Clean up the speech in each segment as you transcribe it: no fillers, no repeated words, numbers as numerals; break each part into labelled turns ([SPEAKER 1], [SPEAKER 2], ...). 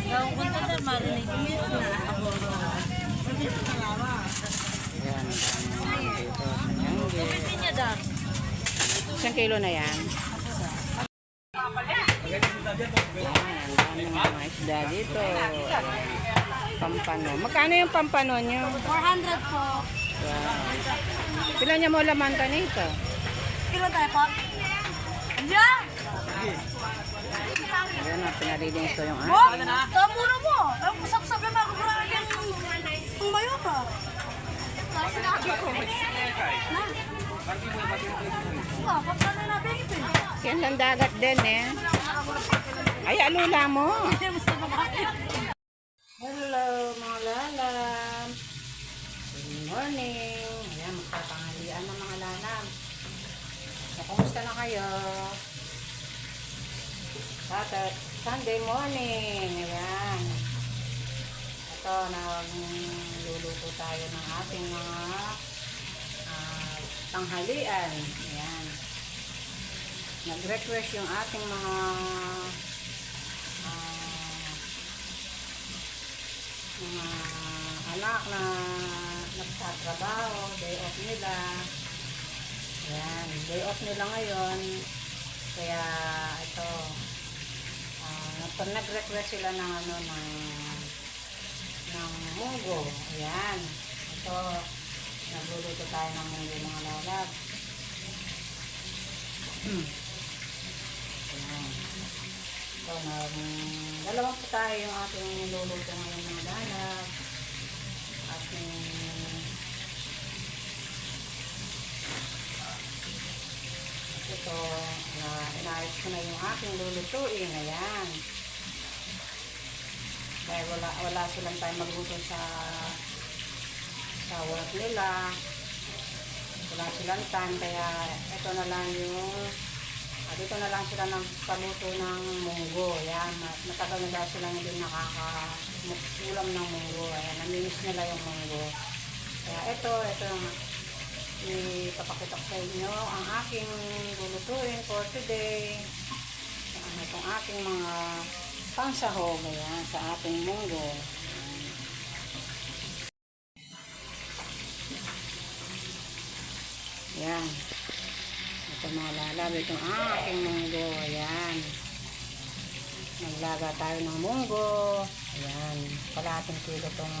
[SPEAKER 1] Daw kunta na marinig ko ito.
[SPEAKER 2] Ayan, dito. Sanyangge.
[SPEAKER 1] Kupitin niya daw.
[SPEAKER 2] Isang kilo na yan. Ayan, ang daming mga isda dito. Ayan. Pampano. Magkano yung pampano nyo?
[SPEAKER 1] 400 po.
[SPEAKER 2] Wow. Pila niya mo laman ka nito?
[SPEAKER 1] Kilo tayo po. Andiyan!
[SPEAKER 2] Ayan na, pinariling ko yung
[SPEAKER 1] Wow!
[SPEAKER 2] akin.
[SPEAKER 1] Tamuro mo! Ang kusap-sap na makaguraan yung tumayo ka. Pagkano na baby?
[SPEAKER 2] Yan lang dagat din eh. Ay, alula mo. Hello mga lalam. Good morning. Ayan, magpapanghalian ng mga lalam. So, kumusta na kayo? Sunday morning. Ayan. Ito, nagluluto tayo ng ating mga tanghalian. Ayan. Nag-request yung ating mga anak na nagtatrabaho, day off nila. Ayan, day off nila ngayon. Kaya ito, nag-request sila ng ng munggo. Ayan. Ito, nagluluto tayo ng munggo mga lalab. Ayan. So, dalawang putahe yung ating niluluto ngayon mga lalab. At ito, inayos ko na yung aking lulutuin. Ayan. Dahil wala silang tayo magluto sa work nila. Wala silang time. Kaya ito na lang yung dito na lang sila nagpaluto ng munggo. Ayan, matagal na daw sila hindi nakakaulam ng munggo. Ayan, naminis nila yung munggo. Kaya ito yung ipapakita ko sa inyo ang aking lulutuin for today. Ayan, itong aking mga pangsahog. Ayan, sa ating munggo. Ayan. Ito mga lalab, itong aking munggo. Ayan. Naglaga tayo ng munggo. Ayan. Kalahating kilo itong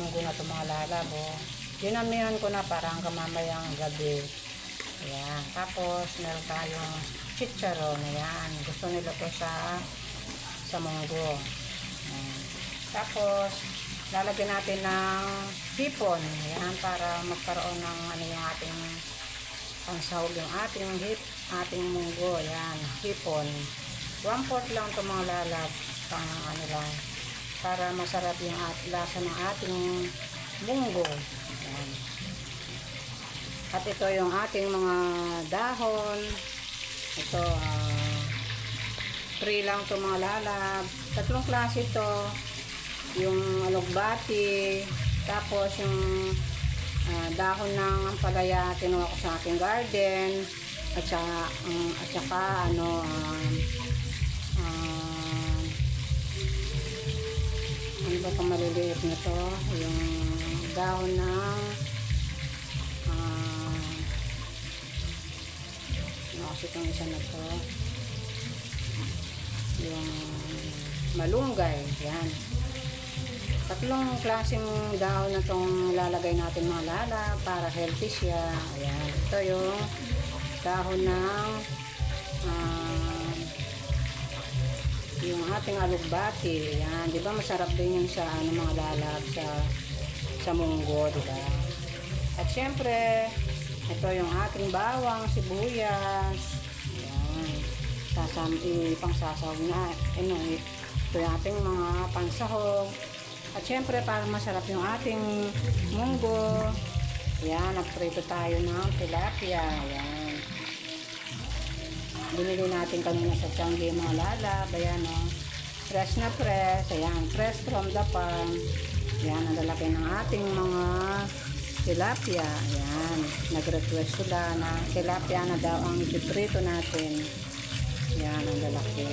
[SPEAKER 2] munggo na itong mga lalab. Dinamihan ko na parang kamamayang gabi. Ayan. Tapos, meron tayong chicharon. Ayan. Gusto nila ito sa munggo. Ayan. Tapos, lalagyan natin ng hipon. Ayan. Para magkaroon ng yung ating pangsahog yung ating munggo. Ayan, hipon. 1/4 lang ito mga lalab. Pang lang. Para masarap yung lasa ng ating munggo. Ayan. At ito yung ating mga dahon. Ito, 3 lang ito mga lalab. 3 klase ito. Yung alugbati. Tapos yung dahon ng ampalaya kinuha ko sa aking garden at saka ano ba pang maliliit na to, yung dahon ng kasi itong isa na to, yung malunggay. Yan, 3 klaseng dahon na itong lalagay natin mga lala para healthy siya. Ayan. Ito yung dahon ng yung ating alugbati. Ayan. Diba masarap din yung sa mga lalab sa munggo. Diba? At syempre, ito yung ating bawang, sibuyas. Ayan. Pang-sasahog na. Ito yung ating mga pansahog. At syempre, para masarap yung ating munggo, ayan, nagprito tayo ng tilapia. Ayan. Binili natin kanina sa Tiangge mga lalab. Ayan, fresh na fresh. Ayan, fresh from the farm. Ayan, ang lalaki ng ating mga tilapia. Ayan, nag-request sila na tilapia na daw ang ipiprito natin. Ayan, ang lalaki.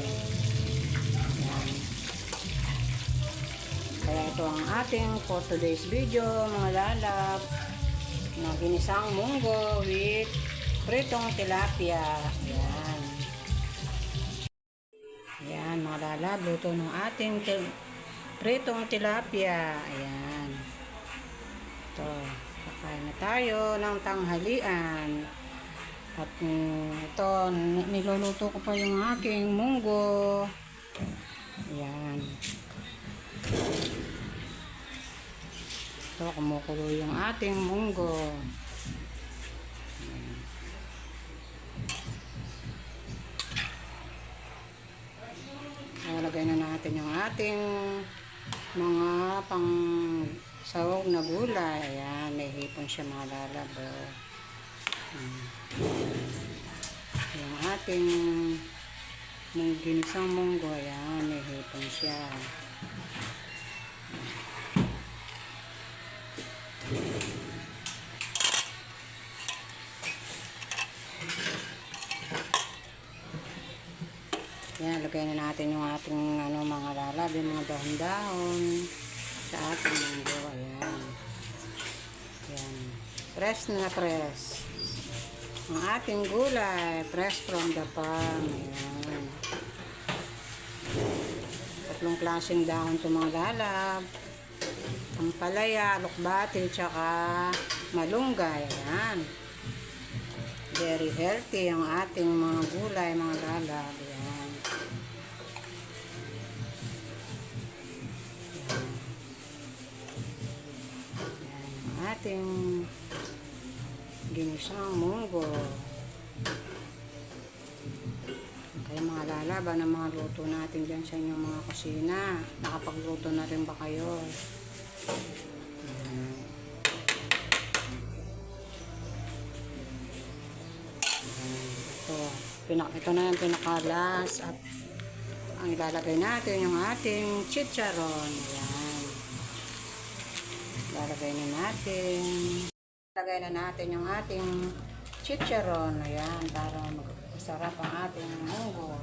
[SPEAKER 2] ito ang ating for today's video mga lalab na ginisang munggo with pritong tilapia. Ayan. Ayan mga lalab, luto ng ating pritong tilapia. Ayan. Ito, kakain na tayo ng tanghalian. At ito, niluluto ko pa yung aking munggo. Ayan. Ito, kumukulo yung ating munggo. Lagay na natin yung ating mga pang sawog na gulay. Ayan, may hipon siya mga lalab. Yung ating ginisang munggo, ayan, may hipon siya. Yan, lagay na natin yung ating mga lalab, yung mga dahon-dahon sa ating munggo. Ayan. Ayan. Fresh na fresh. Ang ating gulay, fresh from the farm. Ayan. Tatlong klaseng dahon ito mga lalab. Ang palaya, lukbati, tsaka malunggay. Ayan. Very healthy ang ating mga gulay, mga lalab. Ayan. Ating ginisang munggo. Kaya mga lalaban ang mga luto natin dyan sa inyong mga kusina. Nakapagluto na rin ba kayo? Ito na yung pinakalas at ang ilalagay natin yung ating chicharon. Ayan. Lalagay na natin. Lagay na natin yung ating chicharon. Ayan, para masarap ang ating munggo.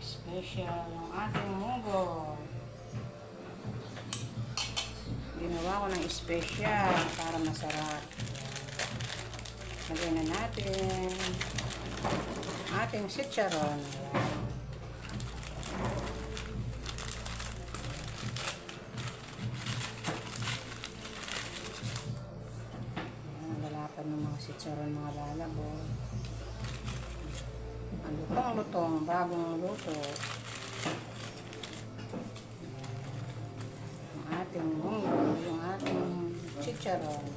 [SPEAKER 2] Special yung ating munggo. Ginawa ko ng special para masarap. Lagay na natin ating chicharon. Lalapan ng mga chicharon mga lalabo. Ang lutong-lutong, bagong luto. Ang ating munggo, yung ating chicharon.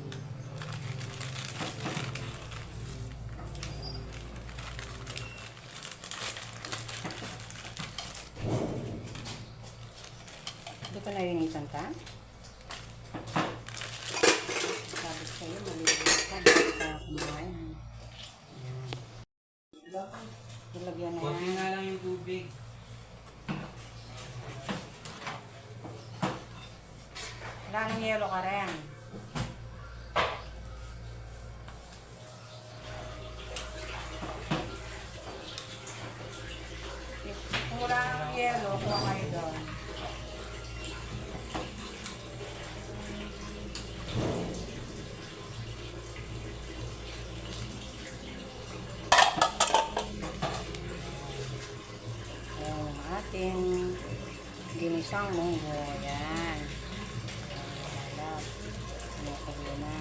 [SPEAKER 2] Hindi ko nalinisan ka? Sabi sa'yo, malilinis ka. Hindi ka kumain. Ilagyan na yan.
[SPEAKER 3] Coffee nga lang yung tubig.
[SPEAKER 2] Wala nang yelo ka rin. Kung wala nang yelo, kuha kayo doon. Ating ginisang munggo. Ayan. Ayan. Kumukulo na.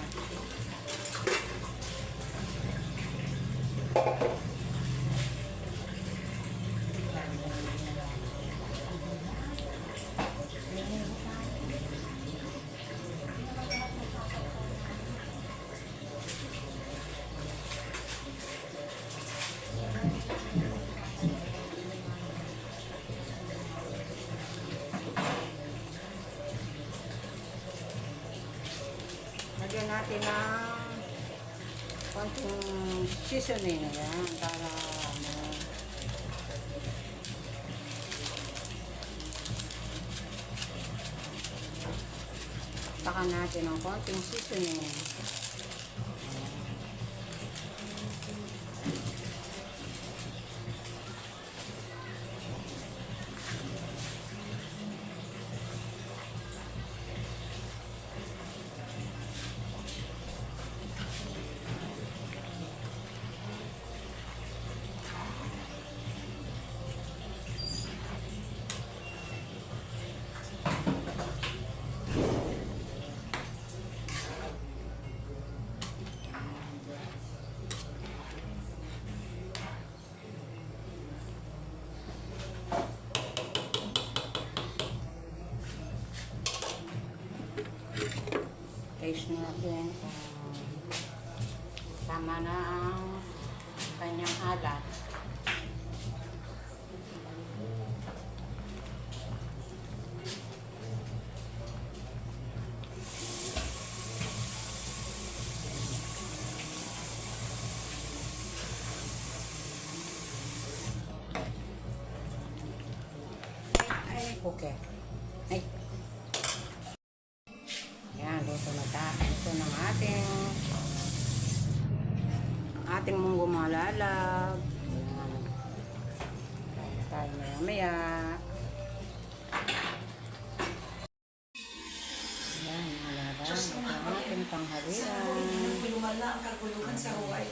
[SPEAKER 2] Lagyan natin ng konting seasoning. Ayan, para takan natin ng konting seasoning. Taste natin kung tama na ang kanyang alat. Okay. Ay. Yan, luto na tayo. Ito ng ating munggo malalag. Yan. Tayo maya. Yan, malalag. Ito ang ating panghalian.
[SPEAKER 3] Lumala ang kaguluhan sa Hawaii.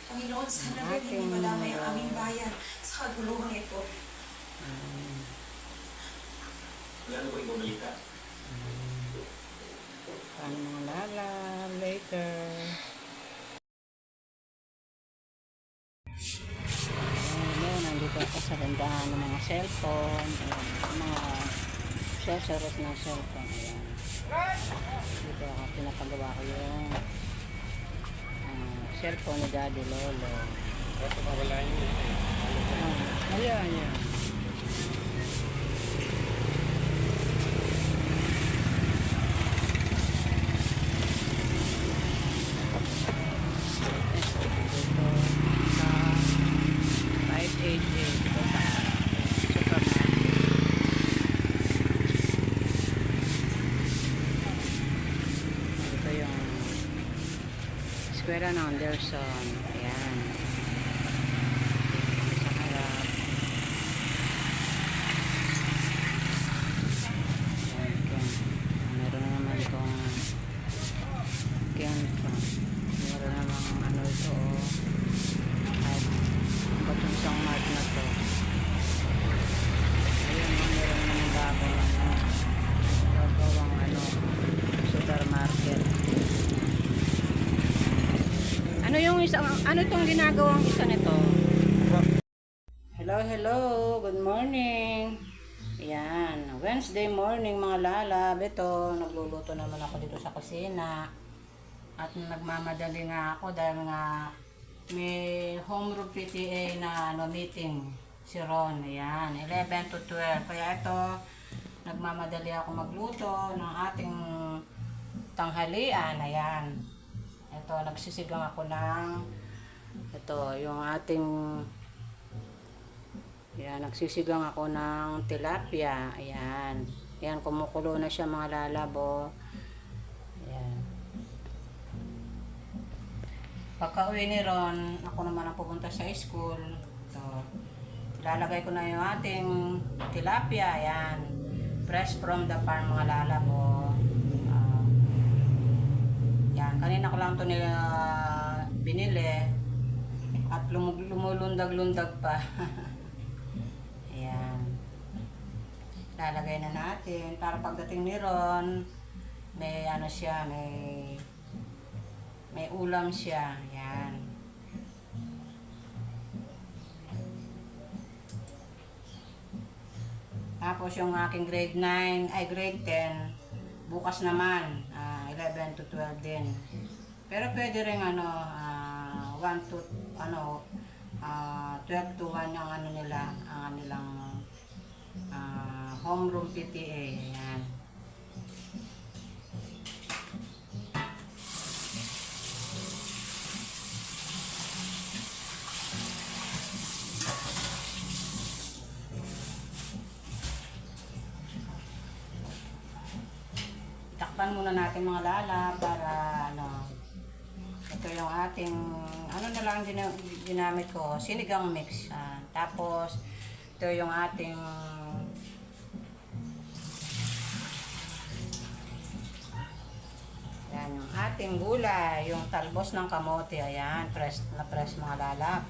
[SPEAKER 3] Panginoon, sana rin hindi malamay ang aming bayan sa kaguluhan ito.
[SPEAKER 4] Lalo ko ibabalik ka.
[SPEAKER 2] Paano mga lalag later. Ayan, nandito ako sa bandahan ng mga cellphone. Ayan, mga accessories ng cellphone. Ayan. Dito ako pinapagawa ko yung cellphone ni Daddy Lolo.
[SPEAKER 4] Kasi mawala yun.
[SPEAKER 2] Ayan, ayan. Eskwela ng Anderson. Ayan. Sa harap. Ayan. Meron na naman itong kento. Meron namang ano ito. At ba't yung isang mark na to. Ayan. Meron naman bagawang supermarket. Ano yung isang, ano itong ginagawang isa nito? Hello, hello. Good morning. Ayan. Wednesday morning mga lalab. Ito, nagluluto naman ako dito sa kusina. At nagmamadali nga ako dahil nga may home room PTA na meeting si Ron. Ayan. 11 to 12. Kaya ito, nagmamadali ako magluto ng ating tanghalian. Ayan. Ito, nagsisigang ako ng ito, yung ating yan, nagsisigang ako ng tilapia. Ayan. Ayan, kumukulo na siya mga lalabo. Ayan. Pagka uwi ni Ron, ako naman ang pupunta sa school. Ito. Ilalagay ko na yung ating tilapia. Ayan. Fresh from the farm mga lalabo. Yan, kanina ko lang ito nila binili at lumulundag-lundag pa. Ayan. Lalagay na natin para pagdating ni Ron, may ano siya, may ulam siya. Ayan. Tapos yung aking grade 9, ay grade 10, bukas naman. 11 to 12 din. Pero pwede rin 1 to 12 to 1 ang ano nila, ang nilang homeroom PTA. Ayan. Takpan muna natin mga lala para ito yung ating na lang ginamit ko, sinigang mix. Tapos ito yung ating yan, yung ating gulay, yung talbos ng kamote. Ayan, fresh na fresh mga lala,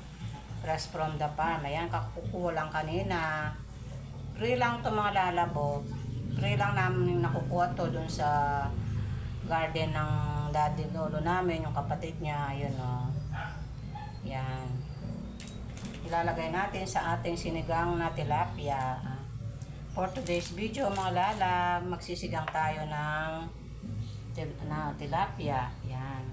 [SPEAKER 2] fresh from the farm. Ayan, kakukuha lang kanina, free lang to mga lalabo. Free lang namin nakukuha to dun sa garden ng daddy lolo namin, yung kapatid niya. Ayun o. Yan. Ilalagay natin sa ating sinigang na tilapia. For today's video mga lala, magsisigang tayo ng tilapia. Yan.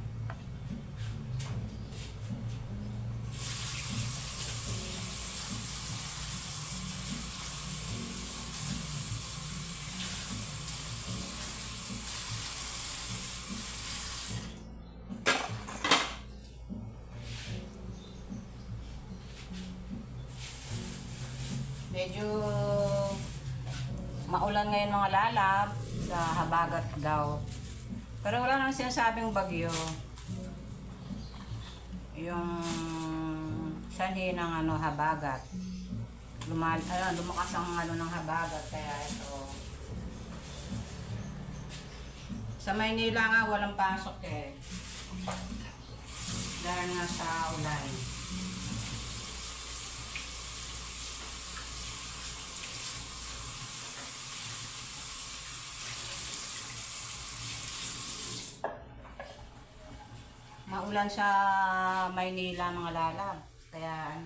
[SPEAKER 2] Medyo maulan ngayon mga lalab sa Habagat daw. Pero wala nang sinasabing bagyo. Yung sanhi ng Habagat. Lumakas ang ng Habagat kaya ito. Sa Maynila nga walang pasok eh. Dahil nga sa ulan. Maulan sa Maynila mga lalab. Kaya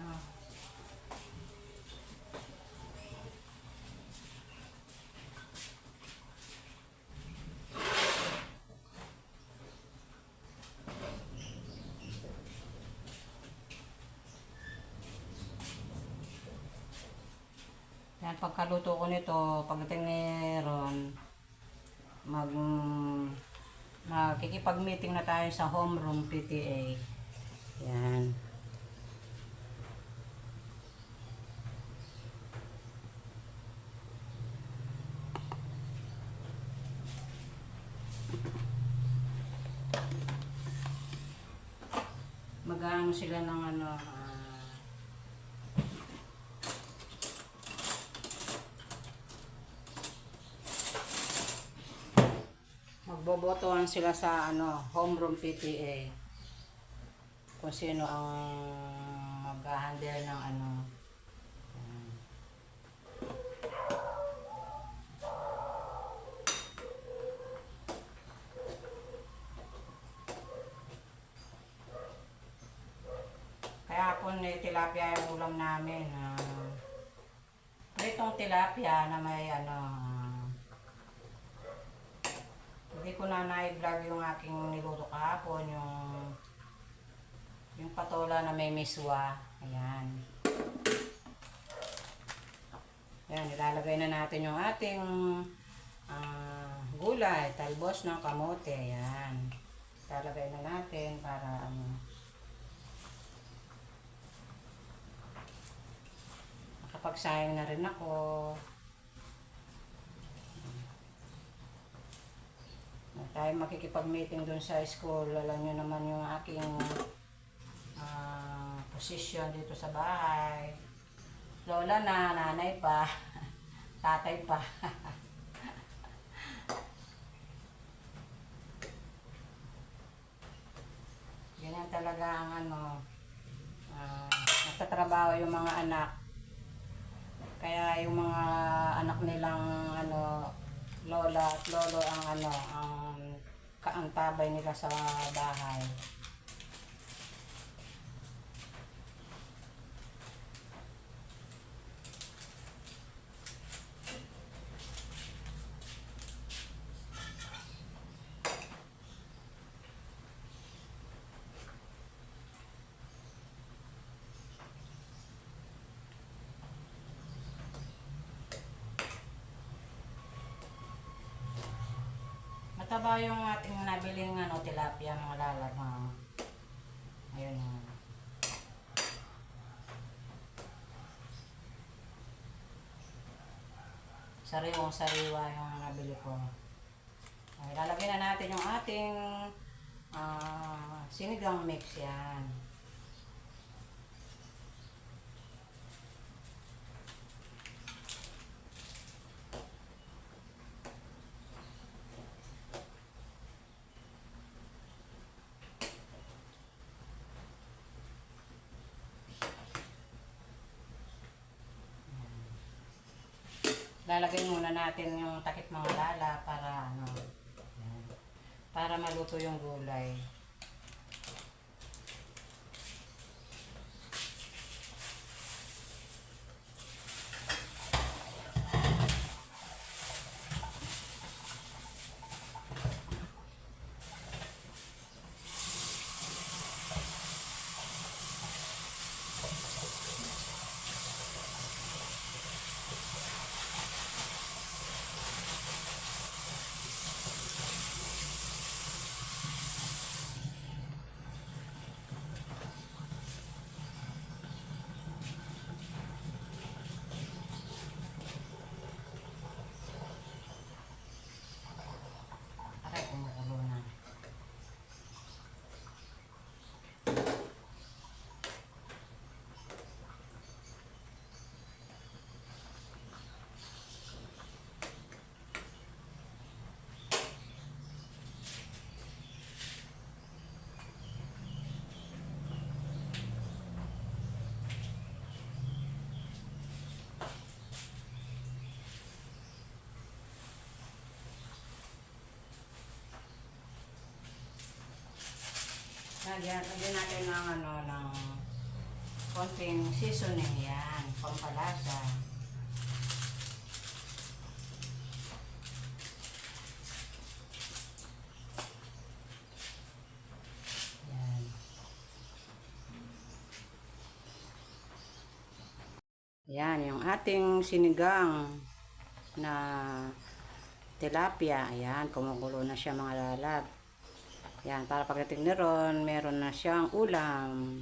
[SPEAKER 2] yan, pagkaluto ko nito, pagdating ni Ron, makikipag-meeting na tayo sa homeroom PTA. Yan. Mag-aano sila ng magbobotohan sila sa homeroom PTA kung sino ang mag-handle ng kaya po tilapia yung ulam namin. Pritong tilapia na may hindi ko na na-vlog yung aking niluto kahapon, yung patola na may miswa. Ayan. Ayan, ilalagay na natin yung ating gulay, talbos ng kamote. Ayan. Ilalagay na natin para makapagsayang na rin ako. Tayo makikipag-meeting dun sa school. Alam nyo naman yung aking posisyon dito sa bahay. Lola na, nanay pa, tatay pa. Ganyan talaga ang nagtatrabaho yung mga anak. Kaya yung mga anak nilang lola at lolo ang kaantabay nila sa bahay. Mataba yung ating nabiling tilapia mga lalab. Ayun. Sariwang sariwa yung nabili ko. Ay, lalagyan na natin yung ating sinigang mix yan. Lalagay muna natin yung takip mga lala para para maluto yung gulay. Lagyan natin ng ng konting seasoning yan, pampalasa. Yan. Yan, yung ating sinigang na tilapia. Ayan, kumukulo na siya mga lalab. Yan, para pagdating na ron, meron na siyang ulam.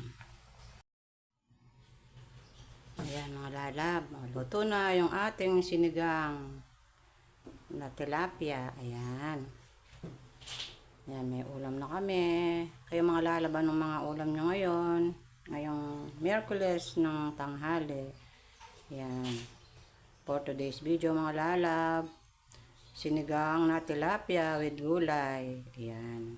[SPEAKER 2] Ayan mga lalab, luto na yung ating sinigang na tilapia. Ayan. Ayan, may ulam na kami. Kayo mga lalab, anong mga ulam nyo ngayon? Ngayong Miyerkules ng tanghali. Ayan. For today's video mga lalab, sinigang na tilapia with gulay. Ayan.